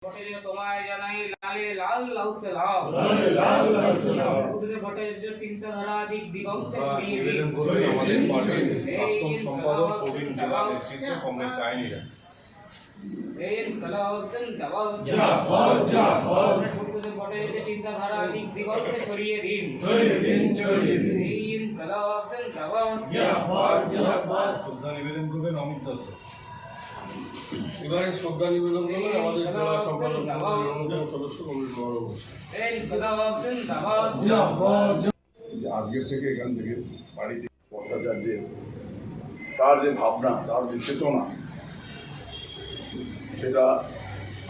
তোমায় জানাই লালে লাল লাল সালাম। ভট্টাচার্য চিন্তাধারা দিক দিগন্তে ছড়িয়ে দিন। আমাদের পার্টির প্রাক্তন সম্পাদক প্রবীণ জেলা নেতৃত্ব কংগ্রেস আইনিরা। ভট্টাচার্য চিন্তাধারা দিক দিগন্তে ছড়িয়ে দিন। শ্রদ্ধা নিবেদন করবেন অমিত দত্ত। এবারে শ্রদ্ধা নিবেদন করবেন আমাদের জেলা সম্পাদক সদস্য কংগ্রেস বড়। আজকের থেকে এখান থেকে বাড়িতে ভট্টাচার্যের তার যে ভাবনা, তার যে চেতনা, সেটা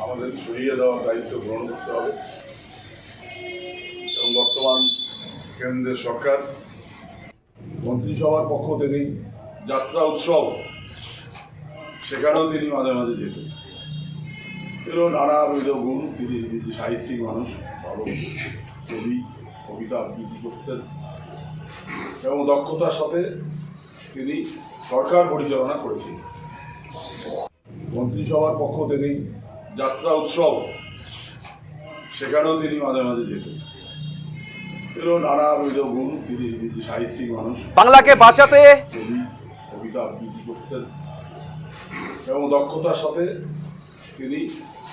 আমাদের ছড়িয়ে দেওয়ার দায়িত্ব গ্রহণ করতে হবে। এবং বর্তমান কেন্দ্রের সরকার মন্ত্রিসভার পক্ষ থেকেই যাত্রা উৎসব, সেখানেও তিনি মাঝে মাঝে যেতেন। এরও নানাবিধ গুণ, তিনি সাহিত্যিক মানুষ, ভালো কবি, কবিতা আবৃত্তি করতেন এবং দক্ষতার সাথে তিনি সরকার পরিচালনা করেছেন। মন্ত্রিসভার পক্ষ থেকেই যাত্রা উৎসব, সেখানেও তিনি মাঝে মাঝে যেতেন। এরও নানাবিধ গুণ, তিনি সাহিত্যিক মানুষ, বাংলাকে বাঁচাতে কবি, কবিতা আবৃত্তি করতেন এবং দক্ষতার সাথে তিনি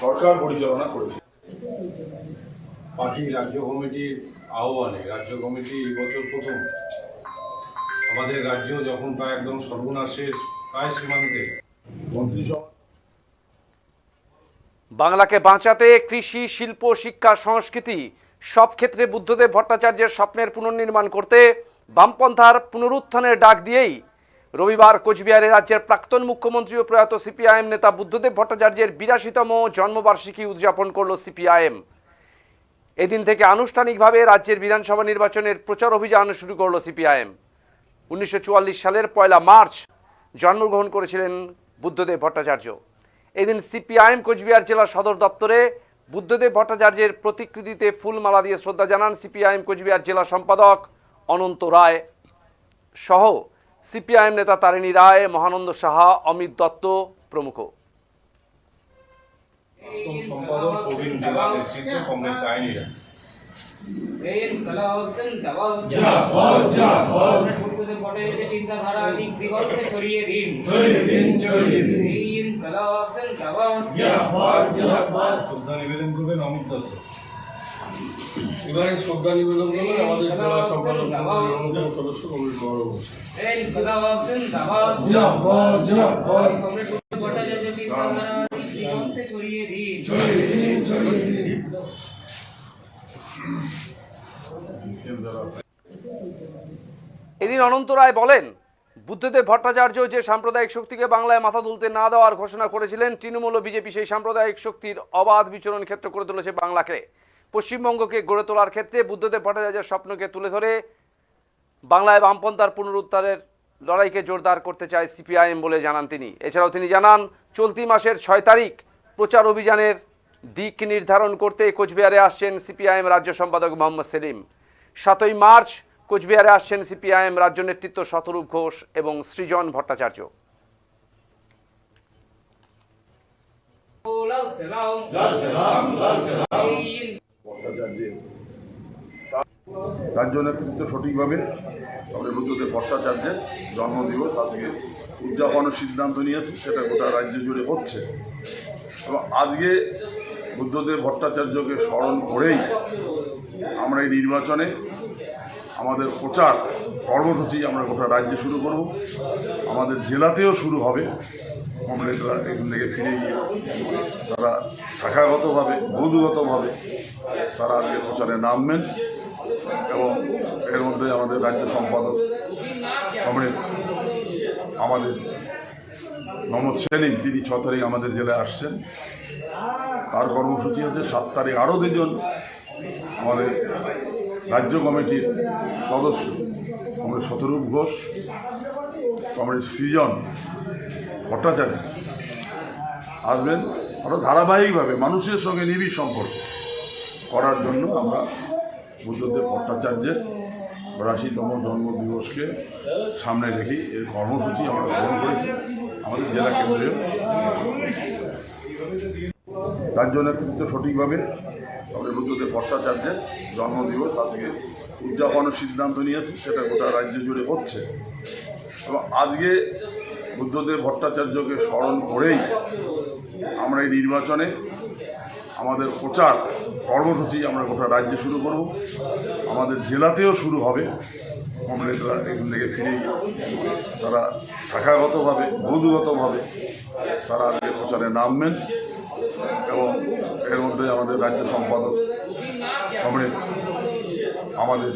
সরকার পরিচালনা করেছেন। পার্টির রাজ্য কমিটির আহ্বানে রাজ্য কমিটি এই বছর প্রথম আমাদের রাজ্য যখন প্রায় একদম সর্বনাশের প্রায় সীমান্তে মন্ত্রিসভা বাংলাকে বাঁচাতে কৃষি, শিল্প, শিক্ষা, সংস্কৃতি সব ক্ষেত্রে বুদ্ধদেব ভট্টাচার্যের স্বপ্নের পুনর্নির্মাণ করতে বামপন্থার পুনরুত্থানের ডাক দিয়েই রবিবার কোচবিহারে রাজ্যের প্রাক্তন মুখ্যমন্ত্রী ও প্রয়াত সিপিআইএম নেতা বুদ্ধদেব ভট্টাচার্যের ৮২তম জন্মবার্ষিকী উদযাপন করল সিপিআইএম। এদিন থেকে আনুষ্ঠানিকভাবে রাজ্যের বিধানসভা নির্বাচনের প্রচার অভিযান শুরু করল সিপিআইএম। ১৯৪৪ সালের ১ মার্চ জন্মগ্রহণ করেছিলেন বুদ্ধদেব ভট্টাচার্য। এদিন সিপিআইএম কোচবিহার জেলা সদর দপ্তরে বুদ্ধদেব ভট্টাচার্যের প্রতিকৃতিতে ফুলমালা দিয়ে শ্রদ্ধা জানান সিপিআইএম কোচবিহার জেলা সম্পাদক অনন্ত রায় সহ সিপিআইএম নেতা তারিণী রায়, মহানন্দ সাহা, অমিত দত্ত প্রমুখ। প্রাক্তন সম্পাদক প্রবীণ জেলা নেতৃত্ব কংগ্রেস আইনিরা। চিন্তাধারা দিক দিগন্তে ছড়িয়ে দিন। শ্রদ্ধা নিবেদন করবেন অমিত দত্ত। এবারে শ্রদ্ধা নিবেদন করবেন আমাদের জেলা সম্পাদক সদস্য কংগ্রেস বড়। ছড়িয়ে দিন। এদিন অনন্ত রায় বলেন, বুদ্ধদেব ভট্টাচার্য যে সাম্প্রদায়িক শক্তিকে বাংলায় মাথা তুলতে না দেওয়ার ঘোষণা করেছিলেন, তৃণমূল ও বিজেপি সেই সাম্প্রদায়িক শক্তির অবাধ বিচরণ ক্ষেত্র করে তুলেছে বাংলাকে। পশ্চিমবঙ্গকে গড়ে তোলার ক্ষেত্রে বুদ্ধদেব ভট্টাচার্যের স্বপ্নকে তুলে ধরে বাংলায় বামপন্থার পুনরুদ্ধারের লড়াইকে জোরদার করতে চায় সিপিআইএম বলে জানান তিনি। এছাড়াও তিনি জানান, চলতি মাসের ৬ তারিখ প্রচার অভিযানের দিক নির্ধারণ করতে কোচবিহারে আসছেন সিপিআইএম রাজ্য সম্পাদক মোহাম্মদ সেলিম। ৭ই মার্চ কোচবিহারে আসছেন সিপিআইএম রাজ্য নেতৃত্ব শতরূপ ঘোষ এবং সৃজন ভট্টাচার্য। ভট্টাচার্যের রাজ্য নেতৃত্ব সঠিকভাবে আমাদের বুদ্ধদেব ভট্টাচার্যের জন্মদিবস আজকে উদযাপনের সিদ্ধান্ত নিয়েছে, সেটা গোটা রাজ্য জুড়ে হচ্ছে। এবং আজকে বুদ্ধদেব ভট্টাচার্যকে স্মরণ করেই আমরা এই নির্বাচনে আমাদের প্রচার কর্মসূচি আমরা গোটা রাজ্যে শুরু করব, আমাদের জেলাতেও শুরু হবে। কমরেডরা এখান থেকে ফিরে গিয়ে তারা শাখাগতভাবে, বৌদ্ধগতভাবে তারা আজকে প্রচারে নামবেন। এবং এর মধ্যে আমাদের রাজ্য সম্পাদক কমরেড আমাদের মোহাম্মদ সেলিম, তিনি ৬ তারিখ আমাদের জেলায় আসছেন, তার কর্মসূচি আছে। ৭ তারিখ আরও ২জন আমাদের রাজ্য কমিটির সদস্য, কমরেড শতরূপ ঘোষ, কমরেড সৃজন ভট্টাচার্য আসবেন। আমরা ধারাবাহিকভাবে মানুষের সঙ্গে নিবিড় সম্পর্ক করার জন্য আমরা বুদ্ধদেব ভট্টাচার্যের ৮২তম জন্মদিবসকে সামনে রেখে এর কর্মসূচি আমরা গ্রহণ করেছি আমাদের জেলা কেন্দ্রে। রাজ্য নেতৃত্ব সঠিকভাবে আমাদের বুদ্ধদেব ভট্টাচার্যের জন্মদিবস আজকে উদযাপনের সিদ্ধান্ত নিয়েছে, সেটা গোটা রাজ্য জুড়ে হচ্ছে। এবং আজকে বুদ্ধদেব ভট্টাচার্যকে স্মরণ করেই আমরা এই নির্বাচনে আমাদের প্রচার কর্মসূচি আমরা গোটা রাজ্যে শুরু করব, আমাদের জেলাতেও শুরু হবে। কমরেডরা এখান থেকে ফিরেই তারা শাখাগতভাবে বৌদ্ধগতভাবে তারা আজকে প্রচারে নামবেন এবং এর মধ্যে আমাদের রাজ্য সম্পাদক কমরেড আমাদের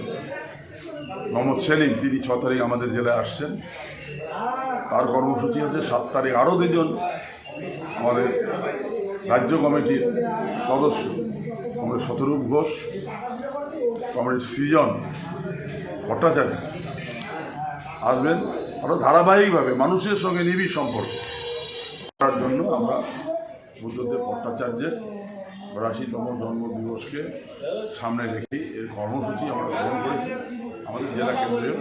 মোহাম্মদ সেলিম, তিনি 6 তারিখ আমাদের জেলায় আসছেন, তার কর্মসূচি আছে। 7 তারিখ আরও 2 জন আমাদের রাজ্য কমিটির সদস্য কমরেড শতরূপ ঘোষ, কমরেড সৃজন ভট্টাচার্য আসবেন। আরও ধারাবাহিকভাবে মানুষের সঙ্গে নিবিড় সম্পর্ক করার জন্য আমরা বুদ্ধদেব ভট্টাচার্যের 82তম জন্মদিবসকে সামনে রেখেই এর কর্মসূচি আমরা গ্রহণ করেছি আমাদের জেলা কেন্দ্রেও।